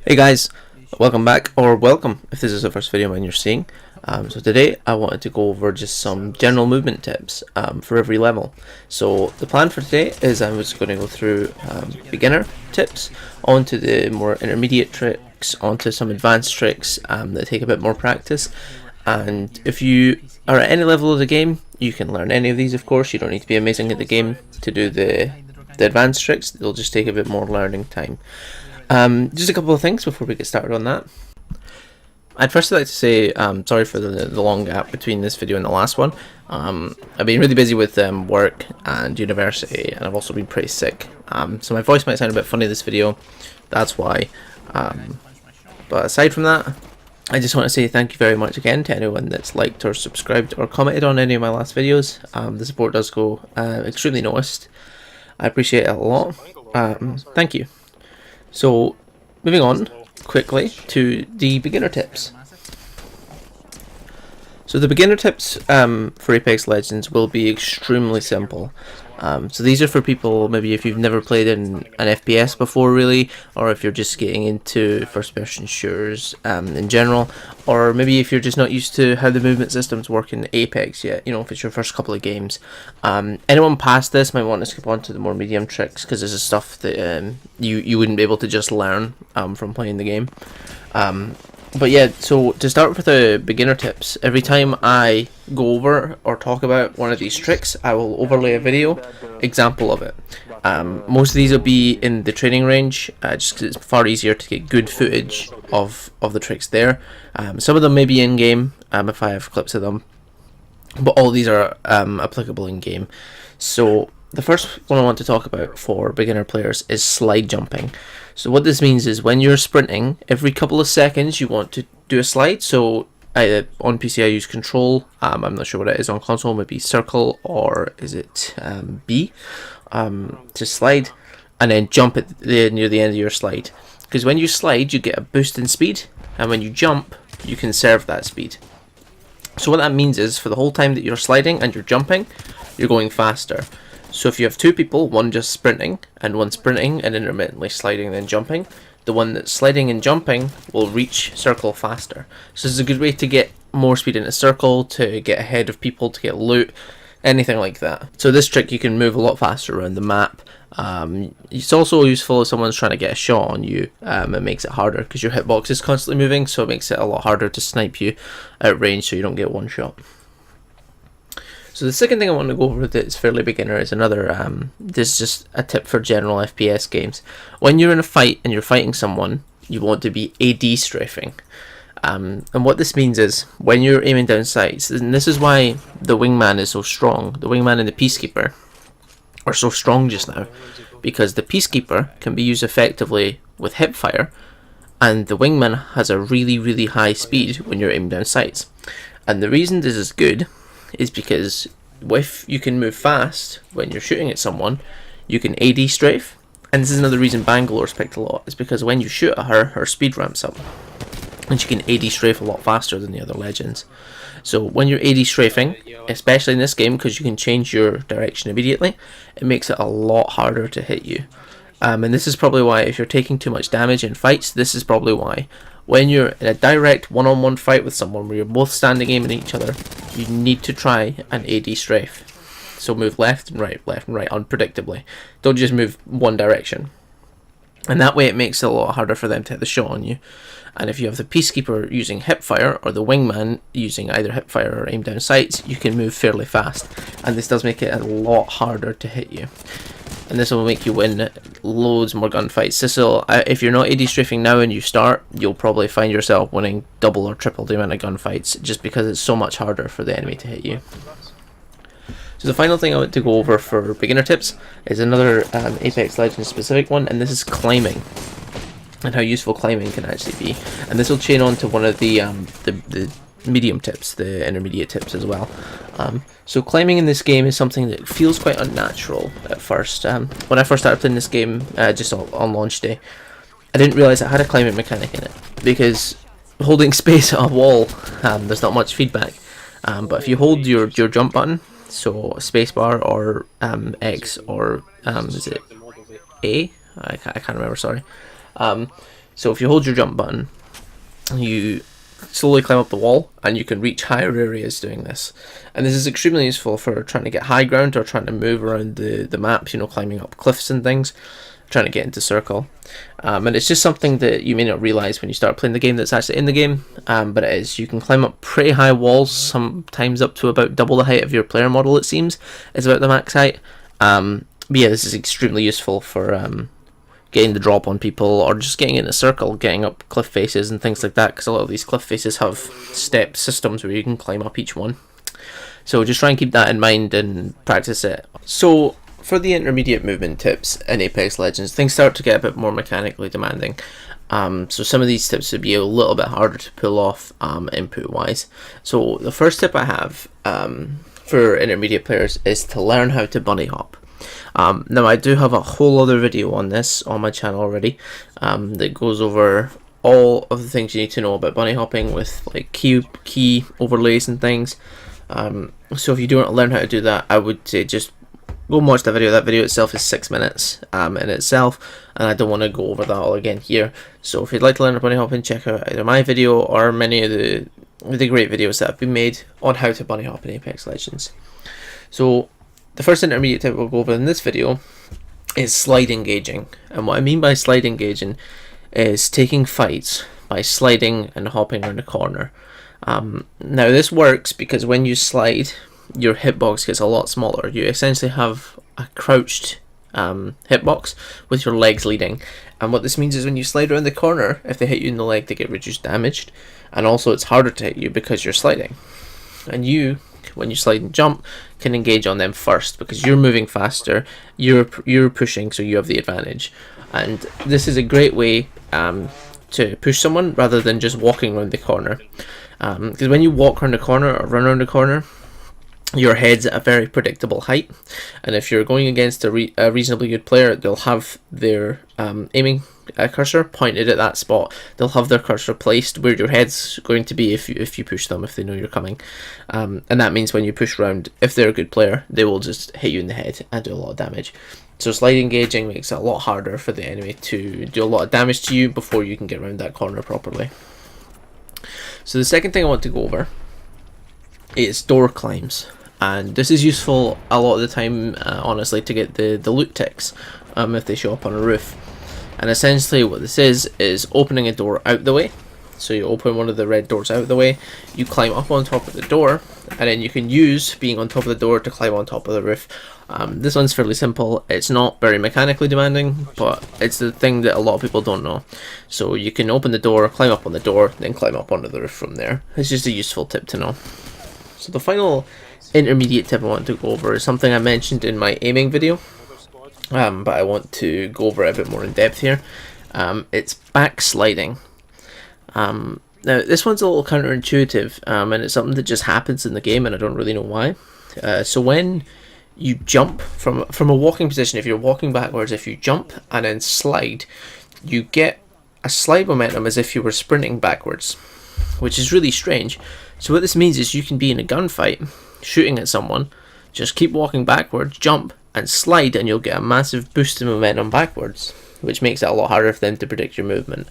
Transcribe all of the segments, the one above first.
Hey guys, welcome back, or welcome if this is the first video mine you're seeing. So today I wanted to go over just some general movement tips for every level. So the plan for today is I'm just going to go through beginner tips, onto the more intermediate tricks, onto some advanced tricks that take a bit more practice. And if you are at any level of the game, you can learn any of these, of course. You don't need to be amazing at the game to do the advanced tricks. They'll just take a bit more learning time. Just a couple of things before we get started on that. I'd first like to say sorry for the long gap between this video and the last one. I've been really busy with work and university, and I've also been pretty sick. So my voice might sound a bit funny this video, that's why. But aside from that, I just want to say thank you very much again to anyone that's liked or subscribed or commented on any of my last videos. The support does go extremely noticed. I appreciate it a lot. Thank you. So, moving on quickly to the beginner tips. So the beginner tips for Apex Legends will be extremely simple. So these are for people maybe if you've never played in an FPS before really, or if you're just getting into first person shooters in general, or maybe if you're just not used to how the movement systems work in Apex yet, you know, if it's your first couple of games. Anyone past this might want to skip on to the more medium tricks, because this is stuff that you wouldn't be able to just learn from playing the game. But yeah, so to start with the beginner tips, every time I go over or talk about one of these tricks, I will overlay a video example of it. Most of these will be in the training range, just because it's far easier to get good footage of the tricks there. Some of them may be in-game, if I have clips of them, but all these are applicable in-game. So the first one I want to talk about for beginner players is slide jumping. So what this means is when you're sprinting, every couple of seconds you want to do a slide. So on PC I use control, I'm not sure what it is on console, maybe circle, or is it B, to slide, and then jump at near the end of your slide. Because when you slide you get a boost in speed, and when you jump you conserve that speed. So what that means is for the whole time that you're sliding and you're jumping, you're going faster. So if you have two people, one just sprinting and one sprinting and intermittently sliding and then jumping, the one that's sliding and jumping will reach circle faster. So this is a good way to get more speed in a circle, to get ahead of people, to get loot, anything like that. So this trick you can move a lot faster around the map. It's also useful if someone's trying to get a shot on you. It makes it harder because your hitbox is constantly moving, so it makes it a lot harder to snipe you at range so you don't get one shot. So the second thing I want to go over that's fairly beginner is another, this is just a tip for general FPS games. When you're in a fight and you're fighting someone, you want to be AD strafing. And what this means is, when you're aiming down sights, and this is why the wingman is so strong, the wingman and the peacekeeper are so strong just now, because the peacekeeper can be used effectively with hip fire, and the wingman has a really, really high speed when you're aiming down sights. And the reason this is good is because if you can move fast when you're shooting at someone, you can AD strafe. And this is another reason Bangalore's picked a lot, is because when you shoot at her, her speed ramps up, and she can AD strafe a lot faster than the other legends. So when you're AD strafing, especially in this game, because you can change your direction immediately, it makes it a lot harder to hit you. And this is probably why, if you're taking too much damage in fights, this is probably why when you're in a direct one-on-one fight with someone where you're both standing aiming at each other, you need to try an AD strafe. So move left and right, unpredictably. Don't just move one direction. And that way it makes it a lot harder for them to hit the shot on you. And if you have the peacekeeper using hipfire, or the wingman using either hipfire or aim down sights, you can move fairly fast. And this does make it a lot harder to hit you. And this will make you win loads more gunfights. This will, if you're not AD strafing now and you start, you'll probably find yourself winning double or triple the amount of gunfights, just because it's so much harder for the enemy to hit you. So the final thing I want to go over for beginner tips is another Apex Legends specific one, and this is climbing, and how useful climbing can actually be. And this will chain on to one of the medium tips, the intermediate tips as well. So climbing in this game is something that feels quite unnatural at first. When I first started playing this game, just on launch day, I didn't realise it had a climbing mechanic in it, because holding space at a wall, there's not much feedback. But if you hold your jump button, so spacebar or X or is it A? I can't remember, sorry. So if you hold your jump button, you slowly climb up the wall, and you can reach higher areas doing this. And this is extremely useful for trying to get high ground or trying to move around the map, you know, climbing up cliffs and things, trying to get into circle. And it's just something that you may not realize when you start playing the game that's actually in the game, but it is. You can climb up pretty high walls, sometimes up to about double the height of your player model, it seems, is about the max height. But yeah, this is extremely useful for getting the drop on people, or just getting in a circle, getting up cliff faces and things like that, because a lot of these cliff faces have step systems where you can climb up each one. So just try and keep that in mind and practice it. So for the intermediate movement tips in Apex Legends, things start to get a bit more mechanically demanding. So some of these tips would be a little bit harder to pull off input wise. So the first tip I have for intermediate players is to learn how to bunny hop. Now I do have a whole other video on this on my channel already that goes over all of the things you need to know about bunny hopping with like key overlays and things. So if you do want to learn how to do that, I would say just go and watch the video. That video itself is 6 minutes in itself, and I don't want to go over that all again here. So if you'd like to learn about bunny hopping, check out either my video or many of the great videos that have been made on how to bunny hop in Apex Legends. So the first intermediate tip we'll go over in this video is slide engaging. And what I mean by slide engaging is taking fights by sliding and hopping around a corner. Now this works because when you slide, your hitbox gets a lot smaller. You essentially have a crouched hitbox with your legs leading. And what this means is when you slide around the corner, if they hit you in the leg, they get reduced damaged. And also it's harder to hit you because you're sliding. And you, when you slide and jump, can engage on them first because you're moving faster, you're pushing, so you have the advantage. And this is a great way to push someone rather than just walking around the corner. Because when you walk around the corner or run around the corner, your head's at a very predictable height, and if you're going against a reasonably good player, they'll have their aiming cursor pointed at that spot. They'll have their cursor placed where your head's going to be if you push them, if they know you're coming. And that means when you push around, if they're a good player, they will just hit you in the head and do a lot of damage. So slide engaging makes it a lot harder for the enemy to do a lot of damage to you before you can get around that corner properly. So the second thing I want to go over is door climbs. And this is useful a lot of the time, honestly, to get the loot ticks if they show up on a roof. And essentially what this is opening a door out the way. So you open one of the red doors out the way, you climb up on top of the door, and then you can use being on top of the door to climb on top of the roof. This one's fairly simple. It's not very mechanically demanding, but it's the thing that a lot of people don't know. So you can open the door, climb up on the door, then climb up onto the roof from there. It's just a useful tip to know. So the final intermediate tip I want to go over is something I mentioned in my aiming video, but I want to go over it a bit more in depth here. It's backsliding. Now this one's a little counterintuitive, and it's something that just happens in the game, and I don't really know why. So when you jump from a walking position, if you're walking backwards, if you jump and then slide, you get a slide momentum as if you were sprinting backwards, which is really strange. So what this means is you can be in a gunfight shooting at someone, just keep walking backwards, jump and slide, and you'll get a massive boost in momentum backwards, which makes it a lot harder for them to predict your movement.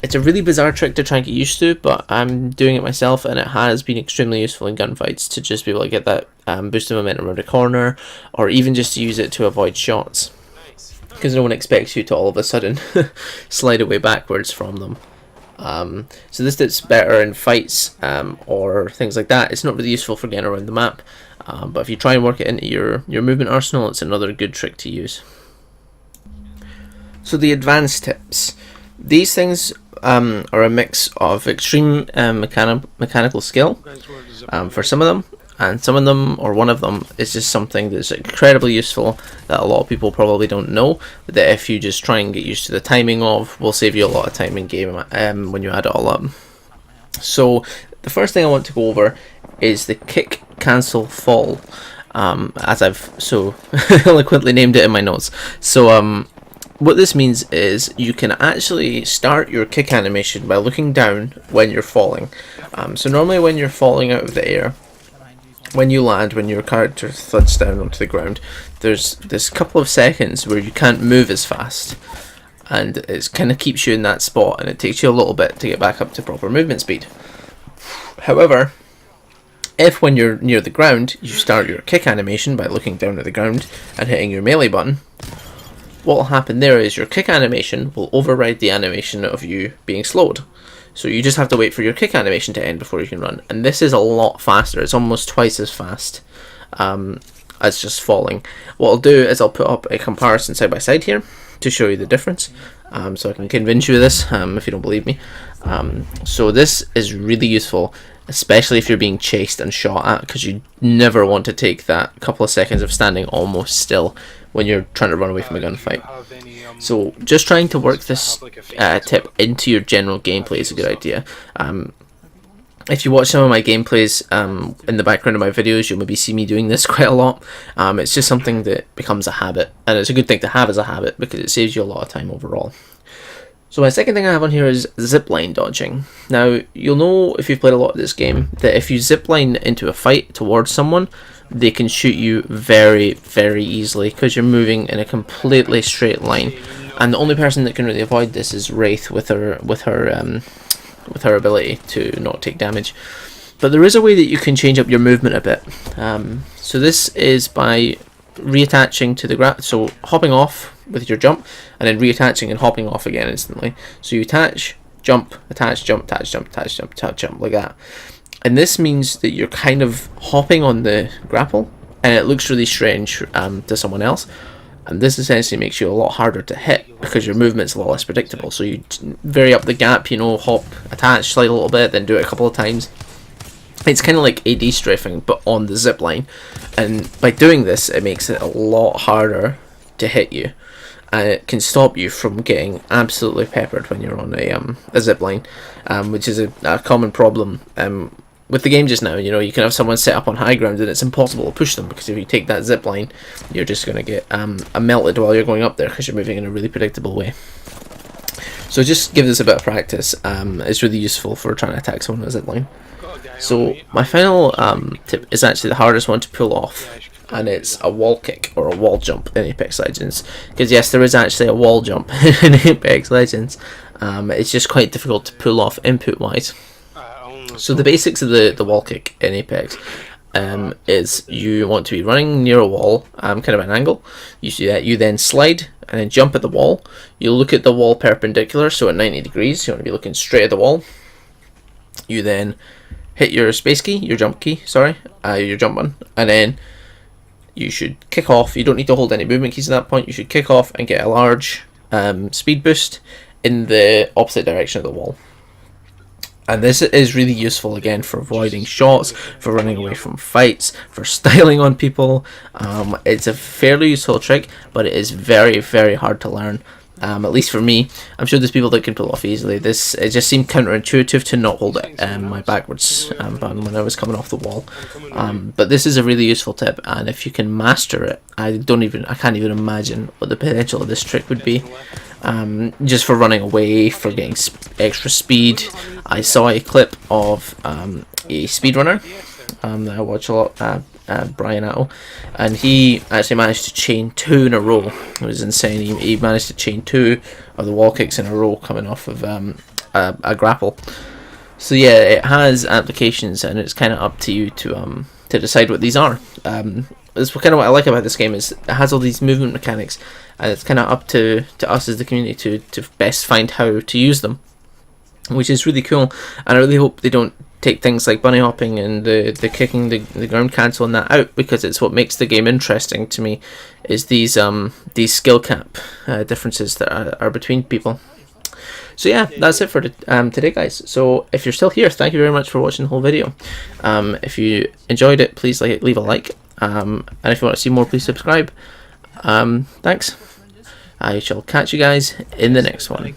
It's a really bizarre trick to try and get used to, but I'm doing it myself, and it has been extremely useful in gunfights to just be able to get that boost of momentum around a corner, or even just to use it to avoid shots, because no one expects you to all of a sudden slide away backwards from them. So this tip's better in fights or things like that. It's not really useful for getting around the map, but if you try and work it into your movement arsenal, it's another good trick to use. So the advanced tips. These things are a mix of extreme mechanical skill for some of them, and some of them, or one of them, is just something that's incredibly useful that a lot of people probably don't know, but that if you just try and get used to the timing of, will save you a lot of time in game when you add it all up. So the first thing I want to go over is the kick, cancel, fall, as I've so eloquently named it in my notes. So what this means is you can actually start your kick animation by looking down when you're falling. So normally when you're falling out of the air, when you land, when your character thuds down onto the ground, there's this couple of seconds where you can't move as fast. and it kind of keeps you in that spot, and it takes you a little bit to get back up to proper movement speed. However, if when you're near the ground you start your kick animation by looking down at the ground and hitting your melee button, what will happen there is your kick animation will override the animation of you being slowed. So you just have to wait for your kick animation to end before you can run. And this is a lot faster. It's almost twice as fast as just falling. What I'll do is I'll put up a comparison side by side here to show you the difference. So I can convince you of this if you don't believe me. So this is really useful, especially if you're being chased and shot at, because you never want to take that couple of seconds of standing almost still when you're trying to run away from a gunfight. So just trying to work this tip into your general gameplay is a good idea. If you watch some of my gameplays in the background of my videos, you'll maybe see me doing this quite a lot. It's just something that becomes a habit, and it's a good thing to have as a habit because it saves you a lot of time overall. So my second thing I have on here is zipline dodging. Now, you'll know if you've played a lot of this game that if you zipline into a fight towards someone, they can shoot you very, very easily because you're moving in a completely straight line. And the only person that can really avoid this is Wraith with her ability to not take damage. But there is a way that you can change up your movement a bit. So this is by reattaching to the ground, so hopping off with your jump and then reattaching and hopping off again instantly. So you attach, jump, attach, jump, attach, jump, attach, jump, attach, jump, like that. And this means that you're kind of hopping on the grapple, and it looks really strange to someone else. And this essentially makes you a lot harder to hit because your movement's a lot less predictable. So you vary up the gap, you know, hop, attach, slide a little bit, then do it a couple of times. It's kind of like AD strafing, but on the zip line. And by doing this, it makes it a lot harder to hit you. And it can stop you from getting absolutely peppered when you're on a zip line, which is a common problem with the game just now. You know, you can have someone set up on high ground and it's impossible to push them because if you take that zip line, you're just going to get melted while you're going up there because you're moving in a really predictable way. So just give this a bit of practice. It's really useful for trying to attack someone on a zip line. So my final tip is actually the hardest one to pull off, and it's a wall kick or a wall jump in Apex Legends. Because yes, there is actually a wall jump in Apex Legends. It's just quite difficult to pull off input wise. So the basics of the wall kick in Apex is you want to be running near a wall, kind of an angle. You do that, you then slide and then jump at the wall. You look at the wall perpendicular, so at 90 degrees, you want to be looking straight at the wall. You then hit your space key, your jump button, and then you should kick off. You don't need to hold any movement keys at that point. You should kick off and get a large speed boost in the opposite direction of the wall. And this is really useful again for avoiding shots, for running away from fights, for styling on people. It's a fairly useful trick, but it is very, very hard to learn. At least for me. I'm sure there's people that can pull it off easily. It just seemed counterintuitive to not hold it my backwards button when I was coming off the wall. But this is a really useful tip, and if you can master it, I can't even imagine what the potential of this trick would be. Just for running away, for getting extra speed. I saw a clip of a speedrunner that I watch a lot, Brian Attle, and he actually managed to chain 2 in a row. It was insane. He managed to chain 2 of the wall kicks in a row coming off of a grapple. So yeah, it has applications, and it's kind of up to you to decide what these are. That's kind of what I like about this game, is it has all these movement mechanics, and it's kind of up to us as the community to best find how to use them, which is really cool. And I really hope they don't take things like bunny hopping and the kicking the ground cancel and that out, because it's what makes the game interesting to me, is these skill cap differences that are between people. So yeah, that's it for today, guys. So if you're still here, thank you very much for watching the whole video. If you enjoyed it, please leave a like, and if you want to see more, please subscribe. Thanks. I shall catch you guys in the next one.